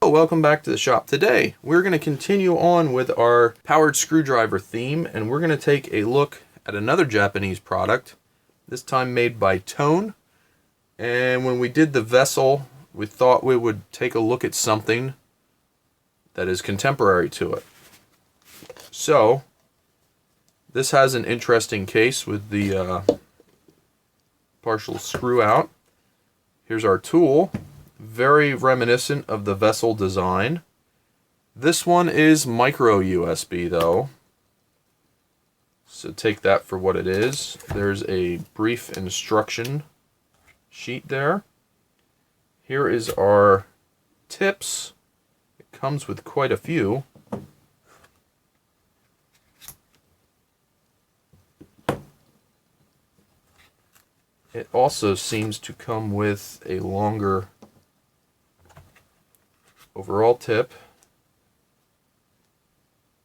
Welcome back to the shop. Today we're going to continue on with our powered screwdriver theme, and we're going to take a look at another Japanese product, this time made by Tone. And when we did the vessel, we thought we would take a look at something that is contemporary to it. So this has an interesting case with the partial screw out. Here's our tool. Very reminiscent of the vessel design. This one is micro USB though, so take that for what it is. There's a brief instruction sheet there. Here is our tips. It comes with quite a few. It also seems to come with a longer overall tip.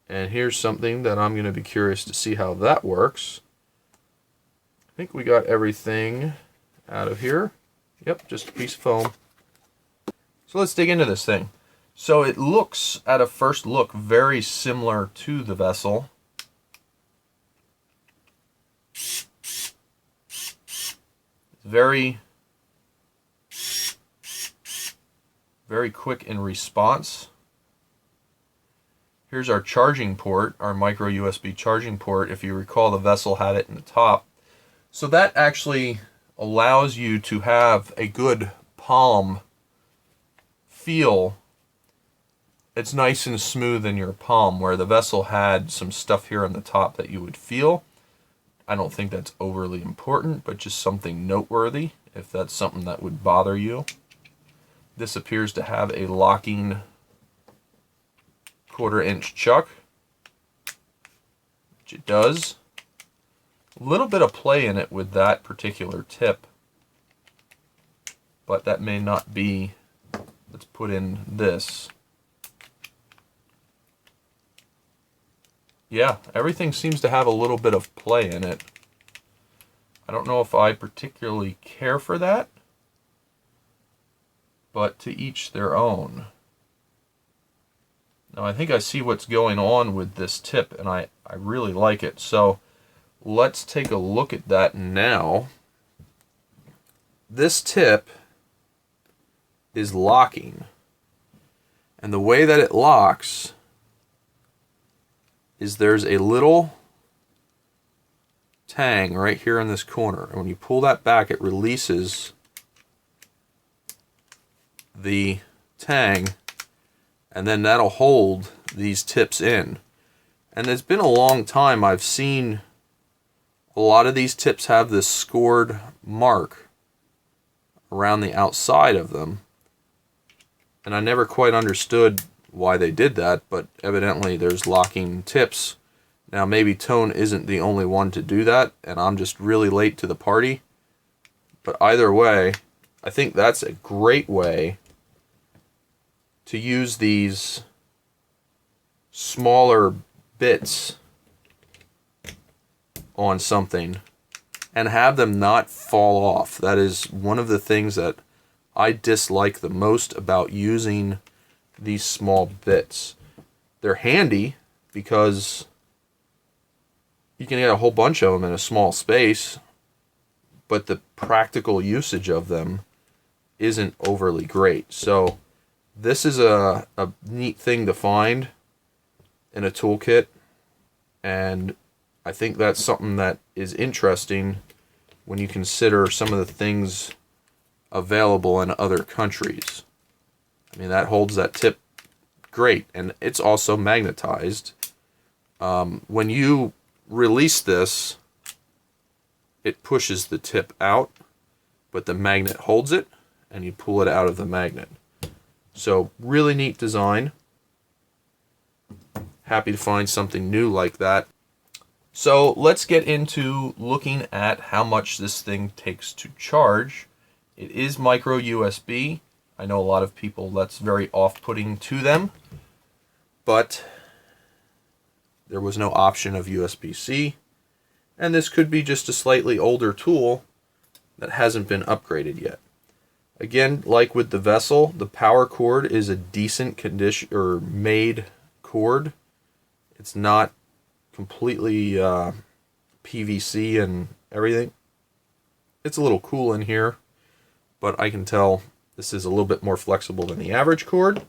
And here's something that I'm going to be curious to see how that works. I think we got everything out of here. Yep, just a piece of foam. So let's dig into this thing. So it looks, at a first look, very similar to the vessel. Very quick in response. Here's our charging port, our micro USB charging port. If you recall, the vessel had it in the top. So that actually allows you to have a good palm feel. It's nice and smooth in your palm, where the vessel had some stuff here on the top that you would feel. I don't think that's overly important, but just something noteworthy if that's something that would bother you. This appears to have a locking 1/4-inch chuck, which it does. A little bit of play in it with that particular tip, but that may not be. Let's put in this. Yeah, everything seems to have a little bit of play in it. I don't know if I particularly care for that, but to each their own. Now I think I see what's going on with this tip, and I really like it. So let's take a look at that now. This tip is locking, and the way that it locks is there's a little tang right here in this corner, and when you pull that back, it releases the tang, and then that'll hold these tips in. And it's been a long time I've seen a lot of these tips have this scored mark around the outside of them, and I never quite understood why they did that, but evidently there's locking tips. Now maybe Tone isn't the only one to do that, and I'm just really late to the party, but either way, I think that's a great way to use these smaller bits on something and have them not fall off. That is one of the things that I dislike the most about using these small bits. They're handy because you can get a whole bunch of them in a small space, but the practical usage of them isn't overly great. So this is a neat thing to find in a toolkit, and I think that's something that is interesting when you consider some of the things available in other countries. I mean, that holds that tip great, and it's also magnetized. When you release this, it pushes the tip out, but the magnet holds it, and you pull it out of the magnet. So really neat design. Happy to find something new like that. So let's get into looking at how much this thing takes to charge. It is micro USB. I know a lot of people that's very off-putting to them, but there was no option of USB-C, and this could be just a slightly older tool that hasn't been upgraded yet. Again, like with the Vessel, the power cord is a decent condition or made cord. It's not completely PVC and everything. It's a little cool in here, but I can tell this is a little bit more flexible than the average cord.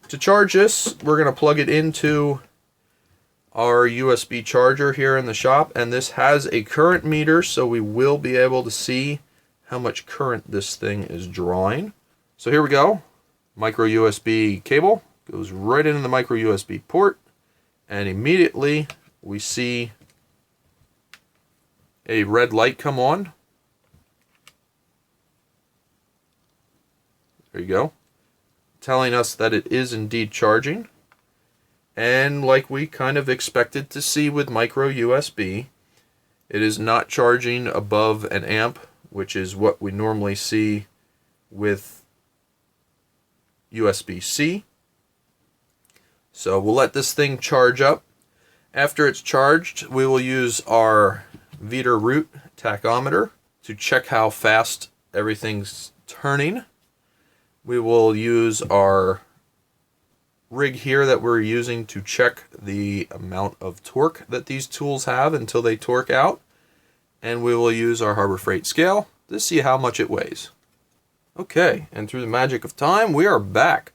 To charge this, we're going to plug it into our USB charger here in the shop, and this has a current meter, so we will be able to see how much current this thing is drawing. So here we go. Micro USB cable goes right into the micro USB port, and immediately we see a red light come on. There you go. Telling us that it is indeed charging. And like we kind of expected to see with micro USB, it is not charging above an amp, which is what we normally see with USB-C. So we'll let this thing charge up. After it's charged, we will use our Veeder-Root tachometer to check how fast everything's turning. We will use our rig here that we're using to check the amount of torque that these tools have until they torque out. And we will use our Harbor Freight scale to see how much it weighs. Okay, and through the magic of time, we are back.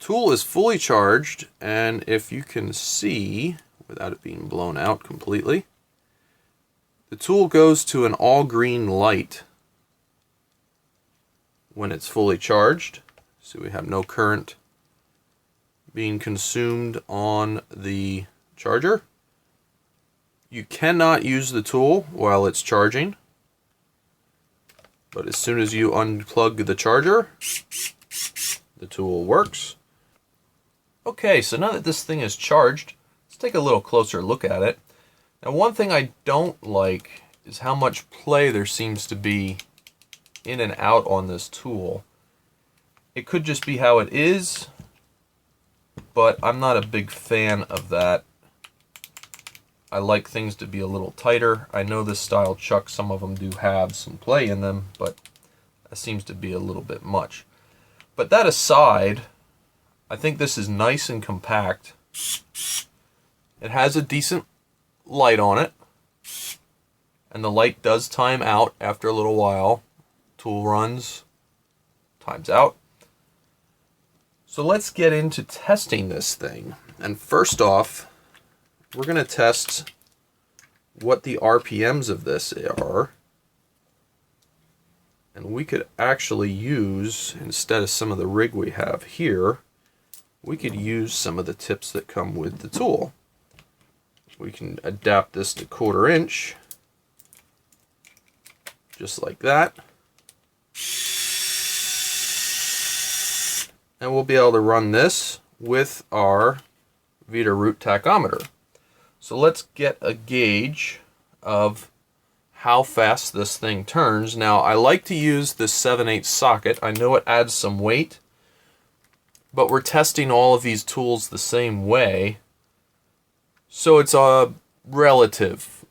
Tool is fully charged, and if you can see, without it being blown out completely, the tool goes to an all green light when it's fully charged. So we have no current being consumed on the charger. You cannot use the tool while it's charging, but as soon as you unplug the charger, the tool works. Okay, so now that this thing is charged, let's take a little closer look at it. Now, one thing I don't like is how much play there seems to be in and out on this tool. It could just be how it is, but I'm not a big fan of that. I like things to be a little tighter. I know this style chuck, some of them do have some play in them, but that seems to be a little bit much. But that aside, I think this is nice and compact. It has a decent light on it, and the light does time out after a little while. Tool runs, times out. So let's get into testing this thing. And first off, we're going to test what the RPMs of this are. And we could actually use, instead of some of the rig we have here, we could use some of the tips that come with the tool. We can adapt this to 1/4 inch, just like that. And we'll be able to run this with our Veeder-Root tachometer. So let's get a gauge of how fast this thing turns. Now, I like to use this 7/8 socket. I know it adds some weight, but we're testing all of these tools the same way, so it's a relative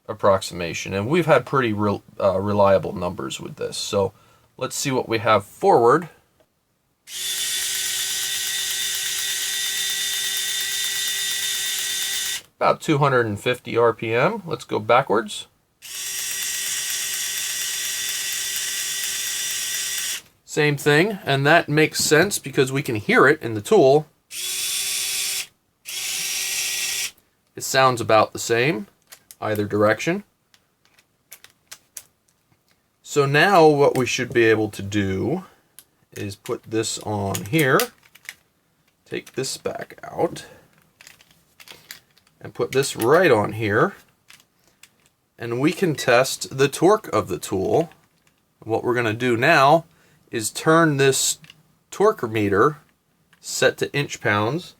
approximation, and we've had pretty reliable numbers with this. So let's see what we have forward. About 250 RPM. Let's go backwards. Same thing, and that makes sense because we can hear it in the tool. It sounds about the same, either direction. So now what we should be able to do is put this on here, take this back out, and put this right on here, and we can test the torque of the tool. What we're going to do now is turn this torque meter set to inch-pounds,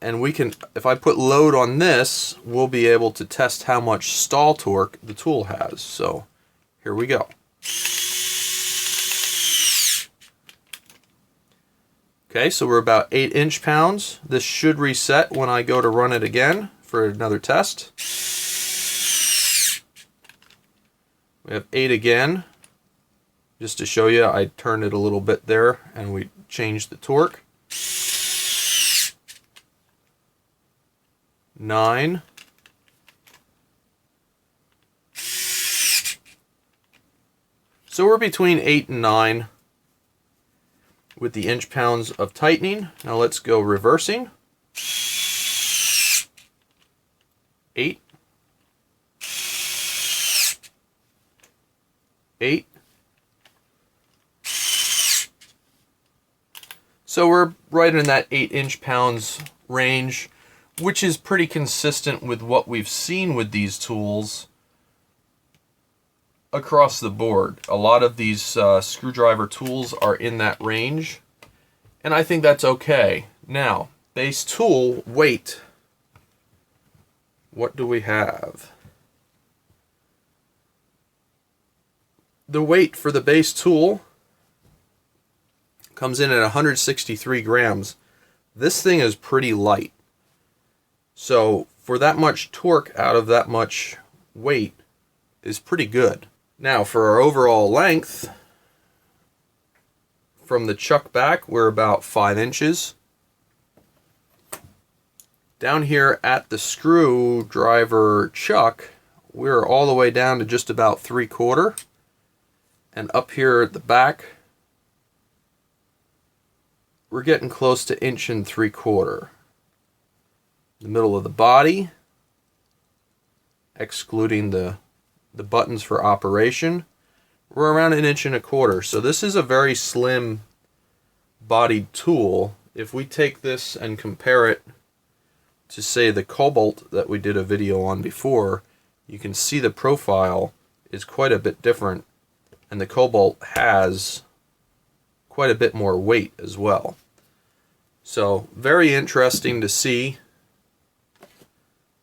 and we can, if I put load on this, we'll be able to test how much stall torque the tool has. So here we go. Okay, so we're about 8 inch-pounds. This should reset when I go to run it again for another test. We have 8 again. Just to show you, I turned it a little bit there and we changed the torque. 9. So we're between 8 and 9 with the inch-pounds of tightening. Now let's go reversing. 8. 8. So we're right in that 8 inch-pounds range, which is pretty consistent with what we've seen with these tools across the board. A lot of these screwdriver tools are in that range, and I think that's okay. Now, base tool weight. What do we have? The weight for the base tool comes in at 163 grams. This thing is pretty light. So for that much torque out of that much weight is pretty good. Now for our overall length, from the chuck back, we're about 5 inches. Down here at the screwdriver chuck, we're all the way down to just about 3/4. And up here at the back, we're getting close to 1 3/4. The middle of the body, excluding the buttons for operation, we're around 1 1/4. So this is a very slim bodied tool. If we take this and compare it to, say, the Cobalt that we did a video on before, you can see the profile is quite a bit different, and the Cobalt has quite a bit more weight as well. So very interesting to see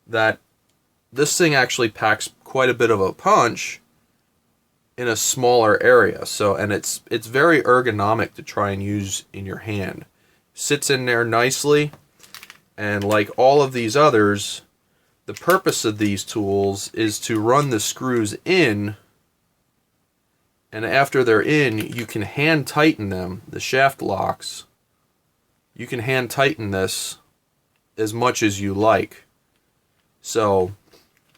that this thing actually packs quite a bit of a punch in a smaller area. So, and it's very ergonomic to try and use in your hand. Sits in there nicely, and like all of these others, the purpose of these tools is to run the screws in, and after they're in, you can hand tighten them, the shaft locks. You can hand tighten this as much as you like. So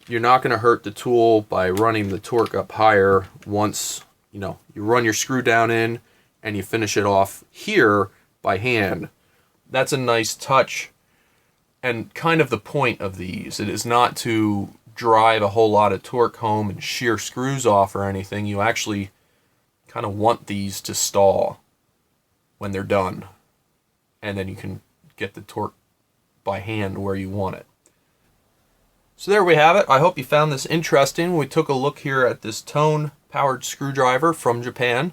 you're not going to hurt the tool by running the torque up higher once, you run your screw down in and you finish it off here by hand. That's a nice touch, and kind of the point of these. It is not to drive a whole lot of torque home and shear screws off or anything. You actually kind of want these to stall when they're done, and then you can get the torque by hand where you want it. So there we have it. I hope you found this interesting. We took a look here at this Tone powered screwdriver from Japan.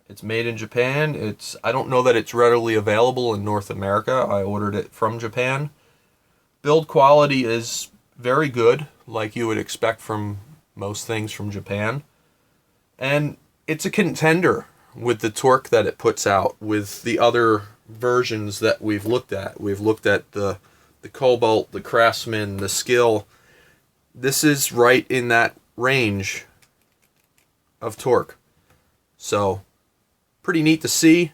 It's made in Japan. I don't know that it's readily available in North America. I ordered it from Japan. Build quality is very good, like you would expect from most things from Japan. And it's a contender with the torque that it puts out with the other versions that we've looked at. We've looked at the Cobalt, the Craftsman, the Skill. This is right in that range of torque. So, pretty neat to see.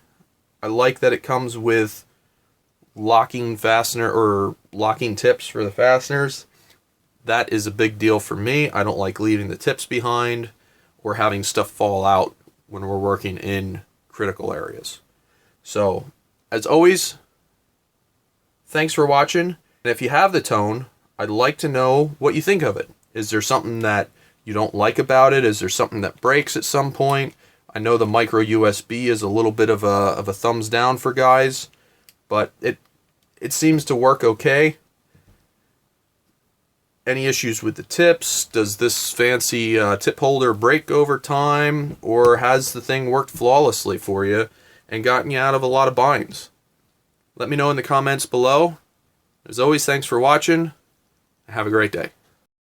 I like that it comes with locking fastener or locking tips for the fasteners. That is a big deal for me. I don't like leaving the tips behind or having stuff fall out when we're working in critical areas. So, as always, thanks for watching. And if you have the Tone, I'd like to know what you think of it. Is there something that you don't like about it? Is there something that breaks at some point? I know the micro USB is a little bit of a thumbs down for guys, but it seems to work okay. Any issues with the tips? Does this fancy tip holder break over time? Or has the thing worked flawlessly for you and gotten you out of a lot of binds? Let me know in the comments below. As always, thanks for watching. Have a great day.